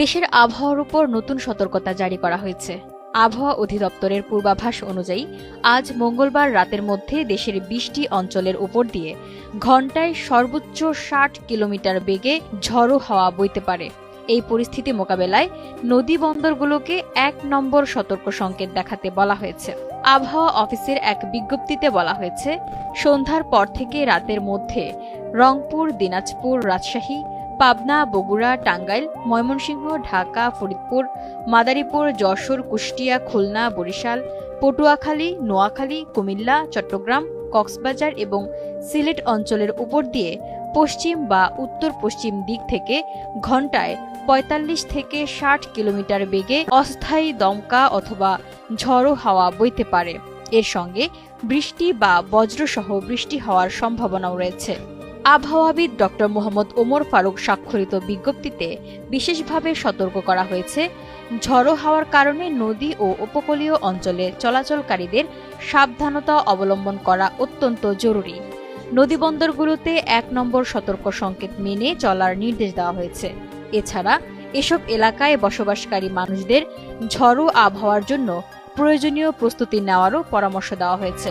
দেশের আবহাওয়ার উপর নতুন সতর্কতা জারি করা হয়েছে। আবহাওয়া অধিদপ্তরের পূর্বাভাস অনুযায়ী আজ মঙ্গলবার রাতের মধ্যে দেশের ২০টি অঞ্চলের উপর দিয়ে ঘণ্টায় সর্বোচ্চ ৬০ কিলোমিটার বেগে ঝড়ো হাওয়া বইতে পারে। এই পরিস্থিতি মোকাবেলায় নদী বন্দরগুলোকে ১ নম্বর সতর্ক সংকেত দেখাতে বলা হয়েছে। আবহাওয়া অফিসের এক বিজ্ঞপ্তিতে বলা হয়েছে, সন্ধ্যার পর থেকে রাতের মধ্যে রংপুর, দিনাজপুর, রাজশাহী, পাবনা, বগুড়া, টাঙ্গাইল, ময়মনসিংহ, ঢাকা, ফরিদপুর, মাদারীপুর, যশোর, কুষ্টিয়া, খুলনা, বরিশাল, পটুয়াখালী, নোয়াখালী, কুমিল্লা, চট্টগ্রাম, কক্সবাজার এবং সিলেট অঞ্চলের উপর দিয়ে পশ্চিম বা উত্তর পশ্চিম দিক থেকে ঘণ্টায় ৪৫ থেকে ৬০ কিলোমিটার বেগে অস্থায়ী দমকা অথবা ঝড়ো হাওয়া বইতে পারে। এর সঙ্গে বৃষ্টি বা বজ্রসহ বৃষ্টি হওয়ার সম্ভাবনাও রয়েছে। আবহাওয়াবিদ ডক্টর মোহাম্মদ ওমর ফারুক স্বাক্ষরিত বিজ্ঞপ্তিতে বিশেষভাবে সতর্ক করা হয়েছে, ঝড়ো হাওয়ার কারণে নদী ও উপকূলীয় অঞ্চলে চলাচলকারীদের সাবধানতা অবলম্বন করা অত্যন্ত জরুরি। নদীবন্দরগুলোতে ১ নম্বর সতর্ক সংকেত মেনে চলার নির্দেশ দেওয়া হয়েছে। এছাড়া এসব এলাকায় বসবাসকারী মানুষদের ঝড়ো আবহাওয়ার জন্য প্রয়োজনীয় প্রস্তুতি নেওয়ারও পরামর্শ দেওয়া হয়েছে।